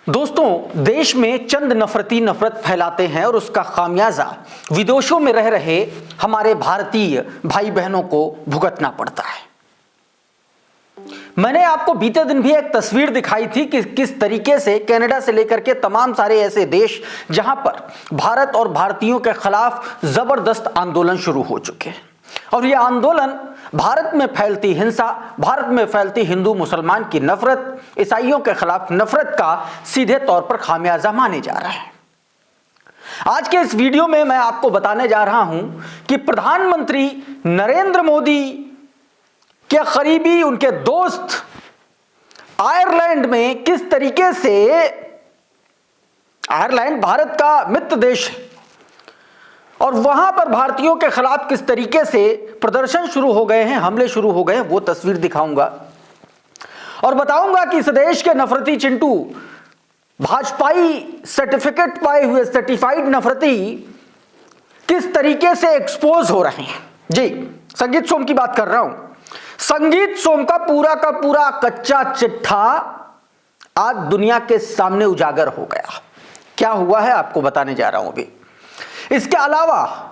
दोस्तों, देश में चंद नफरती नफरत फैलाते हैं और उसका खामियाजा विदेशों में रह रहे हमारे भारतीय भाई बहनों को भुगतना पड़ता है। मैंने आपको बीते दिन भी एक तस्वीर दिखाई थी कि किस तरीके से कनाडा से लेकर के तमाम सारे ऐसे देश जहां पर भारत और भारतीयों के खिलाफ जबरदस्त आंदोलन शुरू हो चुके हैं और यह आंदोलन भारत में फैलती हिंसा, भारत में फैलती हिंदू मुसलमान की नफरत, ईसाइयों के खिलाफ नफरत का सीधे तौर पर खामियाजा माने जा रहा है। आज के इस वीडियो में मैं आपको बताने जा रहा हूं कि प्रधानमंत्री नरेंद्र मोदी के करीबी उनके दोस्त आयरलैंड में किस तरीके से, आयरलैंड भारत का मित्र देश है और वहां पर भारतीयों के खिलाफ किस तरीके से प्रदर्शन शुरू हो गए हैं, हमले शुरू हो गए हैं, वो तस्वीर दिखाऊंगा और बताऊंगा कि इस देश के नफरती चिंटू, भाजपाई सर्टिफिकेट पाए हुए सर्टिफाइड नफरती किस तरीके से एक्सपोज हो रहे हैं। जी, संगीत सोम की बात कर रहा हूं। संगीत सोम का पूरा कच्चा चिट्ठा आज दुनिया के सामने उजागर हो गया। क्या हुआ है आपको बताने जा रहा हूं अभी। इसके अलावा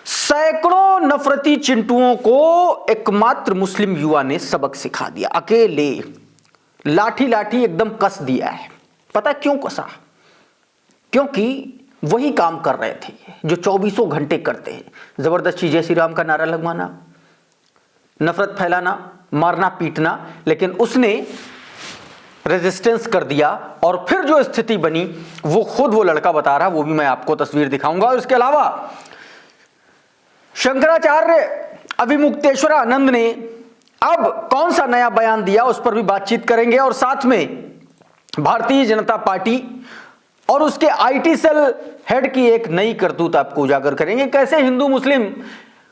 सैकड़ों नफरती चिंटुओं को एकमात्र मुस्लिम युवा ने सबक सिखा दिया। अकेले लाठी लाठी एकदम कस दिया है। पता क्यों कसा? क्योंकि वही काम कर रहे थे जो 24 घंटे करते हैं। जबरदस्ती जय श्री राम का नारा लगवाना, नफरत फैलाना, मारना पीटना, लेकिन उसने रेजिस्टेंस कर दिया और फिर जो स्थिति बनी वो खुद वो लड़का बता रहा, वो भी मैं आपको तस्वीर दिखाऊंगा। और इसके अलावा शंकराचार्य अभिमुक्तेश्वरानंद ने अब कौन सा नया बयान दिया उस पर भी बातचीत करेंगे और साथ में भारतीय जनता पार्टी और उसके आईटी सेल हेड की एक नई करतूत आपको उजागर करेंगे। कैसे हिंदू मुस्लिम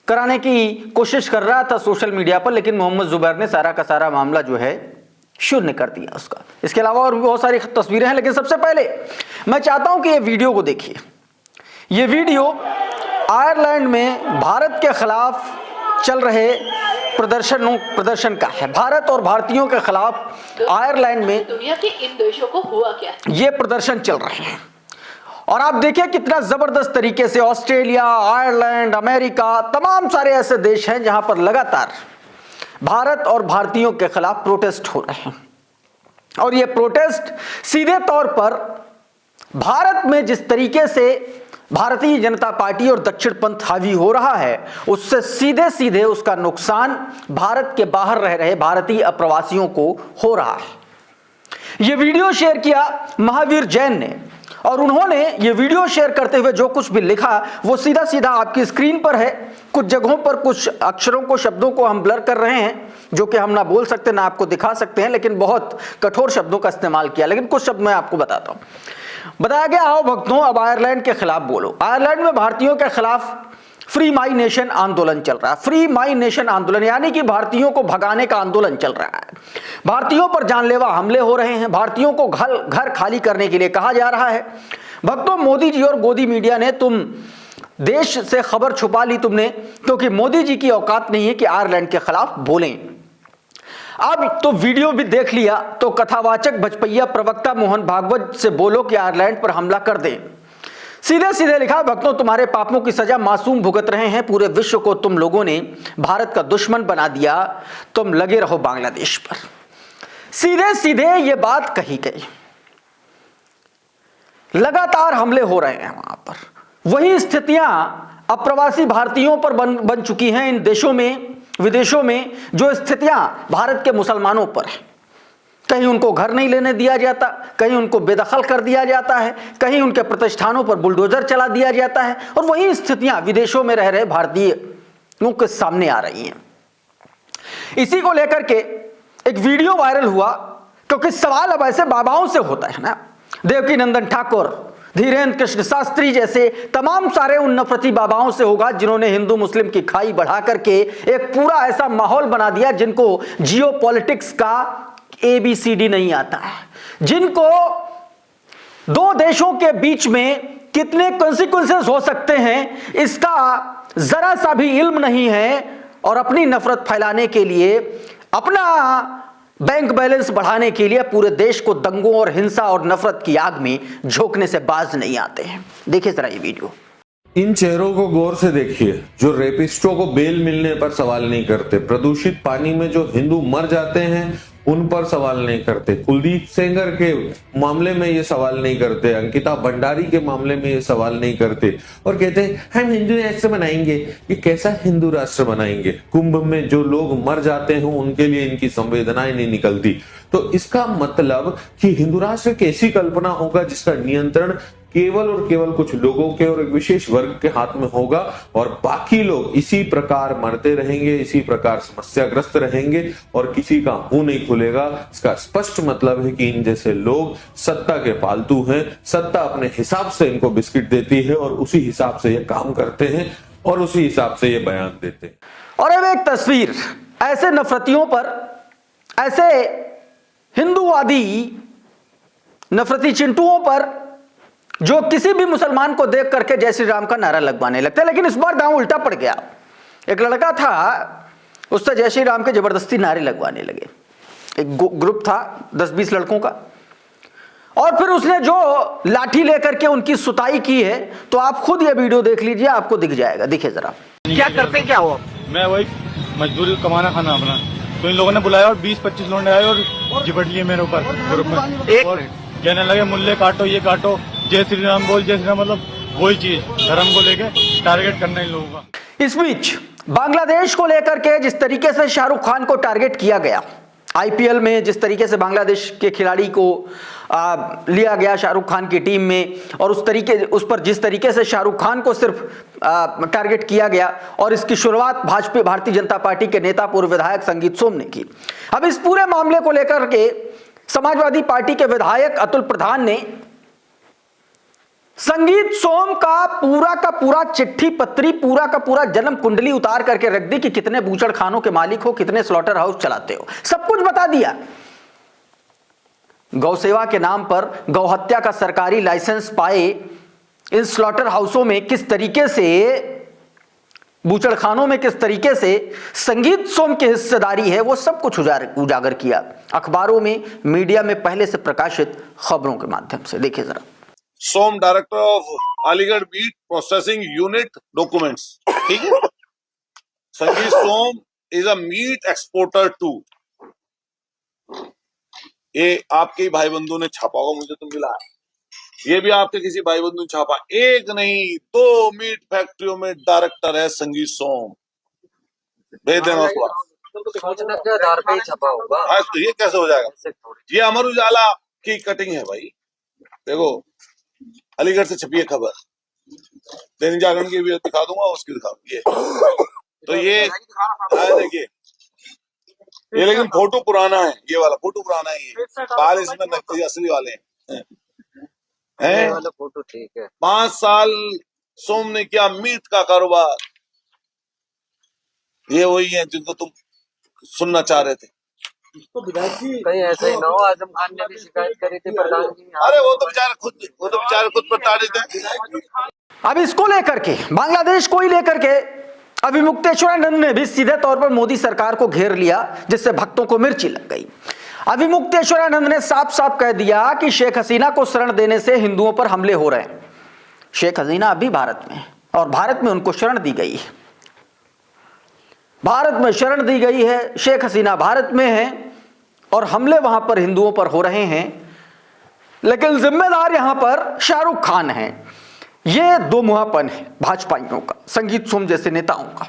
कराने की कोशिश कर रहा था सोशल मीडिया पर, लेकिन मोहम्मद जुबैर ने सारा का सारा मामला जो है शून्य कर दिया उसका। इसके अलावा और भी बहुत सारी तस्वीरें हैं, लेकिन सबसे पहले मैं चाहता हूं कि ये वीडियो को देखिए। ये वीडियो आयरलैंड में भारत के खिलाफ चल रहे प्रदर्शन का है। भारत और भारतीयों के खिलाफ आयरलैंड में दुनिया के इन देशों को हुआ क्या, ये प्रदर्शन चल रहे हैं और आप देखिए कितना जबरदस्त तरीके से ऑस्ट्रेलिया, आयरलैंड, अमेरिका, तमाम सारे ऐसे देश हैं जहां पर लगातार भारत और भारतीयों के खिलाफ प्रोटेस्ट हो रहे हैं। और ये प्रोटेस्ट सीधे तौर पर भारत में जिस तरीके से भारतीय जनता पार्टी और दक्षिण पंथ हावी हो रहा है, उससे सीधे सीधे उसका नुकसान भारत के बाहर रह रहे भारतीय अप्रवासियों को हो रहा है। ये वीडियो शेयर किया महावीर जैन ने और उन्होंने ये वीडियो शेयर करते हुए जो कुछ भी लिखा वो सीधा सीधा आपकी स्क्रीन पर है। कुछ जगहों पर कुछ अक्षरों को, शब्दों को हम ब्लर कर रहे हैं जो कि हम ना बोल सकते ना आपको दिखा सकते हैं, लेकिन बहुत कठोर शब्दों का इस्तेमाल किया। लेकिन कुछ शब्द मैं आपको बताता हूं। बताया गया, आओ भक्तों अब आयरलैंड के खिलाफ बोलो। आयरलैंड में भारतीयों के खिलाफ फ्री माई नेशन आंदोलन चल रहा है। फ्री माई नेशन आंदोलन यानी कि भारतीयों को भगाने का आंदोलन चल रहा है। भारतीयों पर जानलेवा हमले हो रहे हैं। भारतीयों को घर खाली करने के लिए कहा जा रहा है। भक्तों, मोदी जी और गोदी मीडिया ने तुम देश से खबर छुपा ली तुमने, क्योंकि मोदी जी की औकात नहीं है कि आयरलैंड के खिलाफ बोलें। अब तो वीडियो भी देख लिया तो कथावाचक भजपैया प्रवक्ता मोहन भागवत से बोलो कि आयरलैंड पर हमला कर दें। सीधे सीधे लिखा, भक्तों तुम्हारे पापों की सजा मासूम भुगत रहे हैं। पूरे विश्व को तुम लोगों ने भारत का दुश्मन बना दिया, तुम लगे रहो बांग्लादेश पर। सीधे सीधे ये बात कही गई। लगातार हमले हो रहे हैं वहां पर। वही स्थितियां अप्रवासी भारतीयों पर बन चुकी हैं इन देशों में, विदेशों में, जो स्थितियां भारत के मुसलमानों पर है। कहीं उनको घर नहीं लेने दिया जाता, कहीं उनको बेदखल कर दिया जाता है, कहीं उनके प्रतिष्ठानों पर बुलडोजर चला दिया जाता है और वही स्थितियां विदेशों में रह रहे भारतीयों के सामने आ रही हैं। इसी को लेकर के एक वीडियो वायरल हुआ, क्योंकि सवाल अब ऐसे बाबाओं से होता है ना, देवकी नंदन ठाकुर, धीरेन्द्र कृष्ण शास्त्री जैसे तमाम सारे उन नफरती बाबाओं से होगा जिन्होंने हिंदू मुस्लिम की खाई बढ़ा करके एक पूरा ऐसा माहौल बना दिया, जिनको जियो पॉलिटिक्स का ABCD नहीं आता है, जिनको दो देशों के बीच में कितने कॉन्सिक्वेंसेस हो सकते हैं इसका जरा सा भी इल्म नहीं है और अपनी नफरत फैलाने के लिए, अपना बैंक बैलेंस बढ़ाने के लिए पूरे देश को दंगों और हिंसा और नफरत की आग में झोंकने से बाज नहीं आते हैं। देखिए जरा ये वीडियो। इन चेहरों को गौर से देखिए जो रेपिस्टों को बेल मिलने पर सवाल नहीं करते, प्रदूषित पानी में जो हिंदू मर जाते हैं उन पर सवाल नहीं करते, कुलदीप सेंगर के मामले में ये सवाल नहीं करते, अंकिता भंडारी के मामले में ये सवाल नहीं करते और कहते हैं हम हिंदू राष्ट्र बनाएंगे। ये कैसा हिंदू राष्ट्र बनाएंगे? कुंभ में जो लोग मर जाते हैं उनके लिए इनकी संवेदनाएं नहीं निकलती। तो इसका मतलब कि हिंदू राष्ट्र एक ऐसी कल्पना होगा जिसका नियंत्रण केवल और केवल कुछ लोगों के और एक विशेष वर्ग के हाथ में होगा और बाकी लोग इसी प्रकार मरते रहेंगे, इसी प्रकार समस्याग्रस्त रहेंगे और किसी का मुंह नहीं खुलेगा। इसका स्पष्ट मतलब है कि इन जैसे लोग सत्ता के पालतू हैं, सत्ता अपने हिसाब से इनको बिस्किट देती है और उसी हिसाब से ये काम करते हैं और उसी हिसाब से ये बयान देते हैं। और अब एक तस्वीर ऐसे नफरतियों पर, ऐसे हिंदूवादी नफरती चिंटुओं पर जो किसी भी मुसलमान को देख करके जय श्री राम का नारा लगवाने लगते हैं। लेकिन इस बार दांव उल्टा पड़ गया। एक लड़का था, उससे जय श्री राम के जबरदस्ती नारे लगवाने लगे। एक ग्रुप था 10-20 लड़कों का, और फिर उसने जो लाठी लेकर के उनकी सुताई की है, तो आप खुद ये वीडियो देख लीजिए, आपको दिख जाएगा। देखिए जरा। क्या करते क्या हो? मैं वही मजदूरी कमाना खाना अपना, तो इन लोगों ने बुलाया और 20-25 लोग आए और झपट लिए मेरे ऊपर ग्रुप में और कहने लगे मुल्ले काटो, ये काटो, जय श्री राम बोल, जय श्री राम, मतलब वही चीज धर्म को लेके टारगेट करना इन लोगों का। इस बीच बांग्लादेश को लेकर के जिस तरीके से शाहरुख खान को टारगेट किया गया, आईपीएल में जिस तरीके से बांग्लादेश के खिलाड़ी को लिया गया शाहरुख खान की टीम में, और उस पर जिस तरीके से शाहरुख खान को सिर्फ टारगेट किया गया, और इसकी शुरुआत भारतीय जनता पार्टी के नेता पूर्व विधायक संगीत सोम ने की। अब इस पूरे मामले को लेकर के समाजवादी पार्टी के विधायक अतुल प्रधान ने संगीत सोम का पूरा चिट्ठी पत्री, पूरा का पूरा जन्म कुंडली उतार करके रख दी कि कितने बूचड़ खानों के मालिक हो, कितने स्लॉटर हाउस चलाते हो, सब कुछ बता दिया। गौ सेवा के नाम पर गौ हत्या का सरकारी लाइसेंस पाए इन स्लॉटर हाउसों में किस तरीके से, बूचड़ खानों में किस तरीके से संगीत सोम की हिस्सेदारी है, वो सब कुछ उजागर किया अखबारों में, मीडिया में पहले से प्रकाशित खबरों के माध्यम से। देखिए जरा। Som director of Aligarh beef processing unit documents, ठीक है। Sangeet Som is a meat exporter too. ये आपके भाई बंधु ने छापा होगा, मुझे तो मिला है। ये भी आपके किसी भाई बंधु ने छापा। एक नहीं 2 मीट फैक्ट्रियों में डायरेक्टर है संगीत सोम। भेज देना आधार पे ही छपा होगा। तो ये कैसे हो जाएगा? ये अमर उजाला की कटिंग है भाई। देखो अलीगढ़ से छपी है खबर, दैनिक जागरण की भी दिखा दूंगा, उसकी दिखा ये। तो ये देखिए, ये लेकिन फोटो पुराना है, ये वाला फोटो पुराना है, ये बाल इसमें नकली असली वाले हैं। वाला फोटो ठीक है। 5 साल सोम ने किया मीट का कारोबार। ये वही है जिनको तुम सुनना चाह रहे थे। कहीं ऐसा ही ना हो, आजम खान ने भी शिकायत करी थी प्रधान जी। अरे वो तो बेचारे खुद प्रताड़ित है। अब इसको लेकर के, बांग्लादेश को ही लेकर के अभी मुक्तेश्वरानंद ने भी सीधे तौर पर मोदी सरकार को घेर लिया, जिससे भक्तों को मिर्ची लग गई। अभी मुक्तेश्वरानंद ने साफ साफ कह दिया कि शेख हसीना को शरण देने से हिंदुओं पर हमले हो रहे हैं। शेख हसीना अभी भारत में, और भारत में उनको शरण दी गई है, भारत में शरण दी गई है। शेख हसीना भारत में है और हमले वहां पर हिंदुओं पर हो रहे हैं, लेकिन जिम्मेदार यहां पर शाहरुख खान है। यह दो मुहापन है भाजपाइयों का, संगीत सोम जैसे नेताओं का।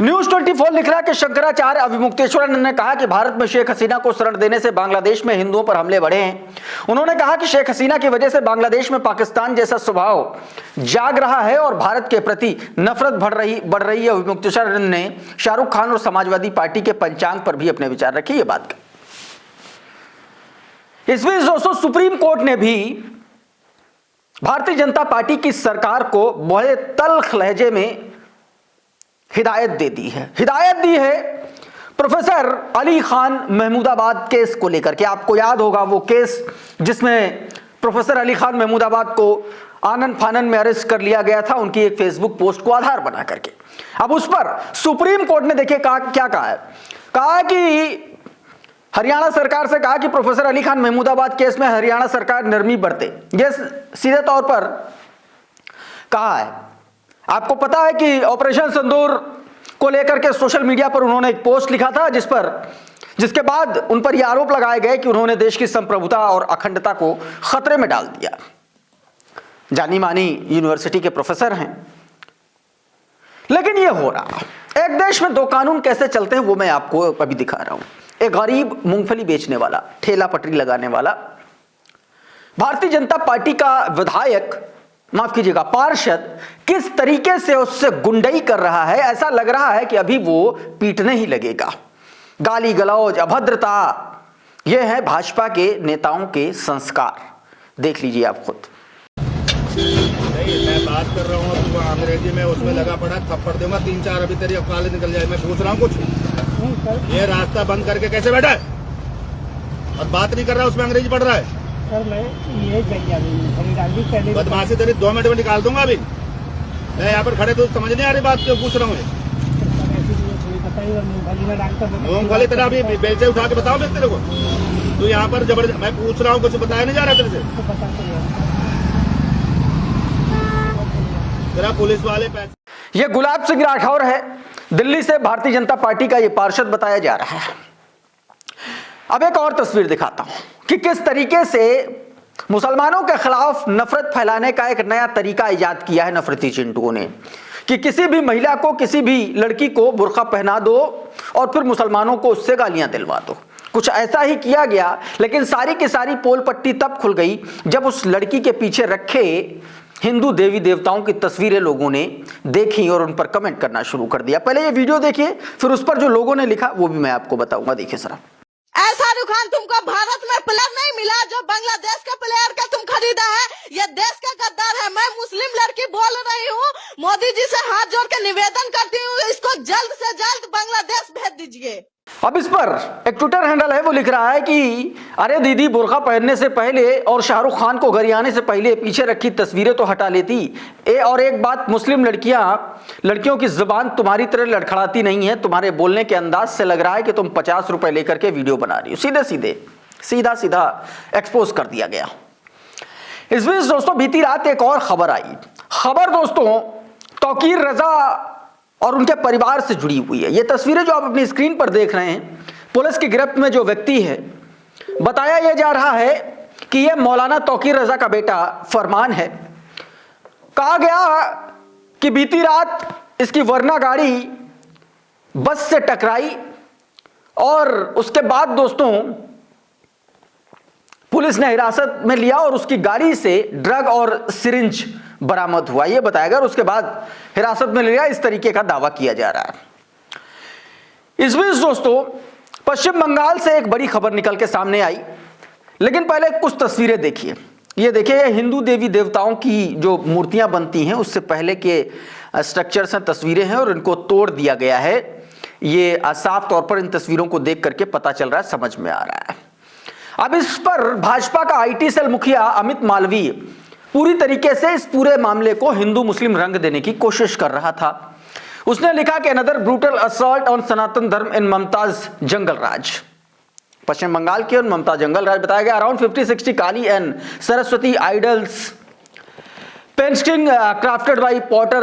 न्यूज 24 लिख रहा है कि शंकराचार्य अभिमुक्तेश्वरानंद ने कहा कि भारत में शेख हसीना को शरण देने से बांग्लादेश में हिंदुओं पर हमले बढ़े हैं। उन्होंने कहा कि शेख हसीना की वजह से बांग्लादेश में पाकिस्तान जैसा स्वभाव जाग रहा है और भारत के प्रति नफरत बढ़ रही है। अभिमुक्तेश्वरानंद ने शाहरुख खान और समाजवादी पार्टी के पंचांग पर भी अपने विचार रखे। ये बात कही। इस बीच दोस्तों सुप्रीम कोर्ट ने भी भारतीय जनता पार्टी की सरकार को बड़े तल्ख लहजे में हिदायत दे दी है। हिदायत दी है प्रोफेसर अली खान महमूदाबाद केस को लेकर के। आपको याद होगा वो केस जिसमें प्रोफेसर अली खान महमूदाबाद को आनन फानन में अरेस्ट कर लिया गया था, उनकी एक फेसबुक पोस्ट को आधार बना करके। अब उस पर सुप्रीम कोर्ट ने देखिए क्या कहा है। कहा कि हरियाणा सरकार से कहा कि प्रोफेसर अली खान महमूदाबाद केस में हरियाणा सरकार नरमी बरते। यह सीधे तौर पर कहा है। आपको पता है कि ऑपरेशन सिंदूर को लेकर के सोशल मीडिया पर उन्होंने एक पोस्ट लिखा था जिसके बाद उन पर यह आरोप लगाए गए कि उन्होंने देश की संप्रभुता और अखंडता को खतरे में डाल दिया। जानी मानी यूनिवर्सिटी के प्रोफेसर हैं, लेकिन यह हो रहा। एक देश में दो कानून कैसे चलते हैं वो मैं आपको अभी दिखा रहा हूं। एक गरीब मूंगफली बेचने वाला, ठेला पटरी लगाने वाला, भारतीय जनता पार्टी का विधायक, माफ कीजिएगा पार्षद, किस तरीके से उससे गुंडई कर रहा है। ऐसा लग रहा है कि अभी वो पीटने ही लगेगा। गाली गलौज, अभद्रता, यह है भाजपा के नेताओं के संस्कार। देख लीजिए आप खुद। नहीं, मैं बात कर रहा हूँ तो अंग्रेजी में उसमें लगा पड़ा, थप्पड़ दूंगा 3-4 अभी तेरी अकाल निकल जाए। मैं पूछ रहा हूँ कुछ, ये रास्ता बंद करके कैसे बैठा है और बात नहीं कर रहा, उसमें अंग्रेजी पढ़ रहा है। सर मैं ये पहले बदमाशी तेरी 2 मिनट में निकाल दूंगा। अभी मैं यहाँ पर खड़े तो समझ नहीं आ रही बात, क्यों पूछ रहा हूँ। मूंगफली तेरा अभी बेलचे उठा के बताओ मैं तेरे को, तू यहाँ पर जबरदस्त, मैं पूछ रहा हूँ, कुछ बताया नहीं जा रहा तेरे से। तेरा पुलिस वाले पैसे। यह गुलाब सिंह राठौर है, दिल्ली से भारतीय जनता पार्टी का यह पार्षद बताया जा रहा है। अब एक और तस्वीर दिखाता हूं कि किस तरीके से मुसलमानों के खिलाफ नफरत फैलाने का एक नया तरीका इजाद किया है नफरती चिंटुओं ने, कि किसी भी महिला को, किसी भी लड़की को बुर्का पहना दो और फिर मुसलमानों को उससे गालियां दिलवा दो। कुछ ऐसा ही किया गया, लेकिन सारी की सारी पोल पट्टी तब खुल गई जब उस लड़की के पीछे रखे हिंदू देवी देवताओं की तस्वीरें लोगों ने देखी और उन पर कमेंट करना शुरू कर दिया। पहले ये वीडियो देखिए, फिर उस पर जो लोगों ने लिखा वो भी मैं आपको बताऊंगा। देखिए जरा। शाहरुख खान, तुमको भारत में प्लेयर नहीं मिला जो बांग्लादेश के प्लेयर का तुम खरीदा है। ये देश का गद्दार है। मैं मुस्लिम लड़की बोल रही हूँ, मोदी जी से हाथ जोड़ के निवेदन करती हूँ, इसको जल्द से जल्द बांग्लादेश भेज दीजिए। अब इस पर एक ट्विटर हैंडल है, वो लिख रहा है कि अरे दीदी, बुर्का पहनने से पहले और शाहरुख खान को गरियाने से पहले पीछे रखी तस्वीरें तो हटा लेती। और एक बात, मुस्लिम लड़कियों की जुबान तुम्हारी तरह लड़खड़ाती नहीं है। तुम्हारे बोलने के अंदाज से लग रहा है कि तुम 50 रुपए लेकर के वीडियो बना रही हो। सीधा एक्सपोज कर दिया गया। इस बीच दोस्तों, बीती रात एक और खबर आई। खबर दोस्तों तौकीर रजा और उनके परिवार से जुड़ी हुई है। ये तस्वीरें जो आप अपनी स्क्रीन पर देख रहे हैं, पुलिस की गिरफ्त में जो व्यक्ति है, बताया यह जा रहा है कि यह मौलाना तौकीर रजा का बेटा फरमान है। कहा गया कि बीती रात इसकी वर्ना गाड़ी बस से टकराई और उसके बाद दोस्तों पुलिस ने हिरासत में लिया और उसकी गाड़ी से ड्रग और सिरिंज बरामद हुआ, यह बताया गया। और उसके बाद हिरासत में लिया, इस तरीके का दावा किया जा रहा है। इस बीच दोस्तों, पश्चिम बंगाल से एक बड़ी खबर निकल के सामने आई, लेकिन पहले कुछ तस्वीरें देखिए। ये देखिए, ये हिंदू देवी देवताओं की जो मूर्तियां बनती हैं उससे पहले के स्ट्रक्चर्स हैं, तस्वीरें हैं, और इनको तोड़ दिया गया है। ये साफ तौर पर इन तस्वीरों को देख करके पता चल रहा है, समझ में आ रहा है। अब इस पर भाजपा का IT सेल मुखिया अमित मालवीय पूरी तरीके से इस पूरे मामले को हिंदू मुस्लिम रंग देने की कोशिश कर रहा था। उसने लिखा कि अनदर ब्रूटल असॉल्ट ऑन सनातन धर्म इन ममताज जंगल राज। पश्चिम बंगाल के ममता जंगल राज बताया गया। Around 50-60 Kali and Saraswati idols painting crafted by potter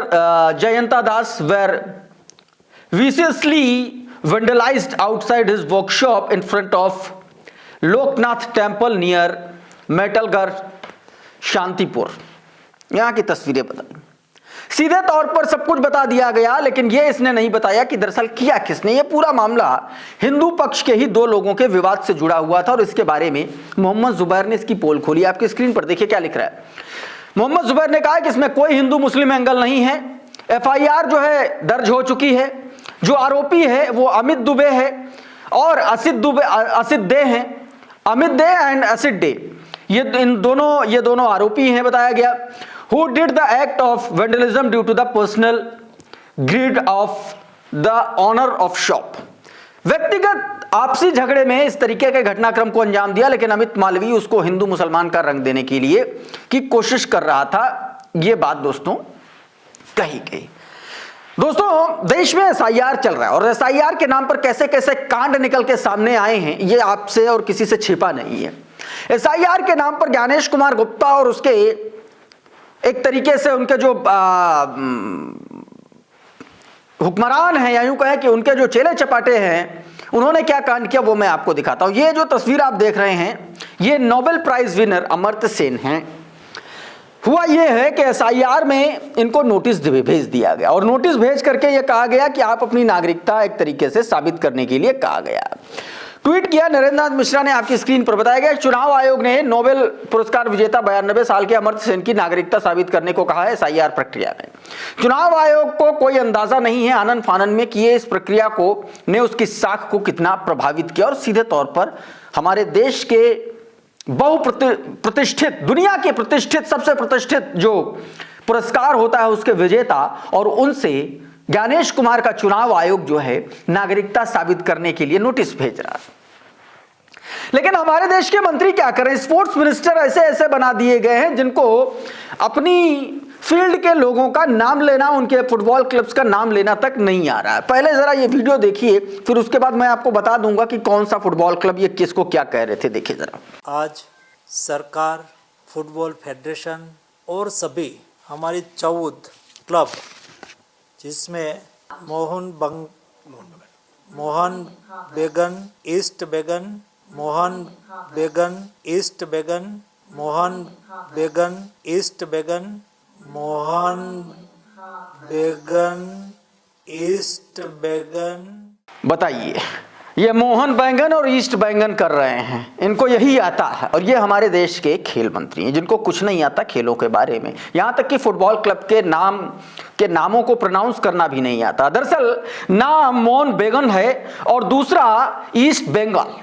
Jayanta Das were viciously vandalized outside his workshop in front of Loknath temple near Metalgarh Shantipur. यहां की तस्वीरें बताई। सीधे तौर पर सब कुछ बता दिया गया, लेकिन यह इसने नहीं बताया कि दरअसल किया किसने। यह पूरा मामला हिंदू पक्ष के ही 2 लोगों के विवाद से जुड़ा हुआ था और इसके बारे में मोहम्मद जुबैर ने इसकी पोल खोली। आपकी स्क्रीन पर देखिए क्या लिख रहा है। मोहम्मद जुबैर ने कहा कि इसमें कोई हिंदू मुस्लिम एंगल नहीं है। FIR जो है दर्ज हो चुकी है। जो आरोपी है वो अमित दुबे है और असित दे हैं। अमित दे एंड असित डे, ये दोनों आरोपी हैं बताया गया। Who did the act of vandalism due to the personal greed of the owner of shop. व्यक्तिगत आपसी झगड़े में इस तरीके के घटनाक्रम को अंजाम दिया, लेकिन अमित मालवीय उसको हिंदू मुसलमान का रंग देने के लिए की कोशिश कर रहा था। यह बात दोस्तों कही गई। दोस्तों, देश में एसआईआर चल रहा है और एसआईआर के नाम पर कैसे कैसे कांड निकल के सामने आए हैं, ये आपसे और किसी से छिपा नहीं है। एसआईआर के नाम पर ज्ञानेश कुमार गुप्ता और उसके एक तरीके से उनके जो हुक्मरान हैं, या यूं कहें कि उनके जो चेले चपाटे हैं, उन्होंने क्या कांड किया वो मैं आपको दिखाता हूं। ये जो तस्वीर आप देख रहे हैं, ये Nobel prize winner Amartya Sen हैं। हुआ ये है कि एसआईआर में इनको नोटिस भेज दिया गया और नोटिस भेज करके ये कहा गया कि आप अपनी नागरिकता एक तरीके से साबित करने के लिए कहा गया। ट्वीट किया नरेंद्र नाथ मिश्रा ने, आपकी स्क्रीन पर बताया गया। चुनाव आयोग ने नोबेल पुरस्कार विजेता 92 साल के अमर्त्य सेन की नागरिकता साबित करने को कहा है एसआईआर प्रक्रिया में। चुनाव आयोग को कोई अंदाजा नहीं है आनन फानन में कि ये इस प्रक्रिया को ने उसकी साख को कितना प्रभावित किया और सीधे तौर पर हमारे देश के प्रतिष्ठित, दुनिया के प्रतिष्ठित, सबसे प्रतिष्ठित जो पुरस्कार होता है उसके विजेता और उनसे ज्ञानेश कुमार का चुनाव आयोग जो है नागरिकता साबित करने के लिए नोटिस भेज रहा है। लेकिन हमारे देश के मंत्री क्या करें, स्पोर्ट्स मिनिस्टर ऐसे ऐसे बना दिए गए हैं जिनको अपनी फील्ड के लोगों का नाम लेना, उनके फुटबॉल क्लब्स का नाम लेना तक नहीं आ रहा है। पहले जरा ये वीडियो देखिए, फिर उसके बाद मैं आपको बता दूंगा कि कौन सा फुटबॉल क्लब ये किसको क्या कह रहे थे। देखिए जरा। आज सरकार, फुटबॉल फेडरेशन और सभी हमारी 14 क्लब, जिसमें मोहन बेगन ईस्ट बेगन, मोहन बेगन ईस्ट बेगन, मोहन बेगन ईस्ट बेगन, मोहन बेगन ईस्ट बेगन। बताइए, ये मोहन बैंगन और ईस्ट बैंगन कर रहे हैं, इनको यही आता है। और ये हमारे देश के खेल मंत्री हैं जिनको कुछ नहीं आता खेलों के बारे में, यहां तक कि फुटबॉल क्लब के नामों को प्रोनाउंस करना भी नहीं आता। दरअसल नाम मोहन बेगन है और दूसरा ईस्ट बंगाल,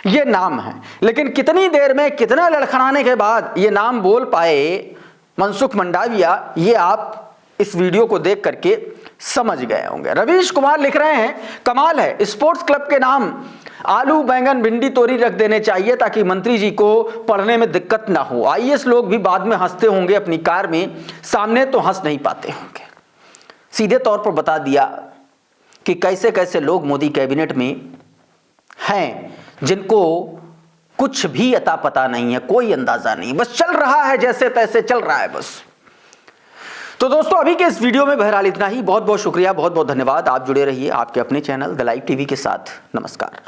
ये नाम है। लेकिन कितनी देर में, कितना लड़खड़ाने के बाद ये नाम बोल पाए मनसुख मंडाविया, ये आप इस वीडियो को देख करके समझ गए होंगे। रवीश कुमार लिख रहे हैं, कमाल है, स्पोर्ट्स क्लब के नाम आलू बैंगन भिंडी तोरी रख देने चाहिए ताकि मंत्री जी को पढ़ने में दिक्कत ना हो। आईएएस लोग भी बाद में हंसते होंगे अपनी कार में, सामने तो हंस नहीं पाते होंगे। सीधे तौर पर बता दिया कि कैसे कैसे लोग मोदी कैबिनेट में हैं जिनको कुछ भी अता पता नहीं है, कोई अंदाजा नहीं, बस चल रहा है जैसे तैसे चल रहा है बस। तो दोस्तों, अभी के इस वीडियो में बहरहाल इतना ही। बहुत बहुत शुक्रिया, बहुत बहुत धन्यवाद। आप जुड़े रहिए आपके अपने चैनल द लाइव टीवी के साथ। नमस्कार।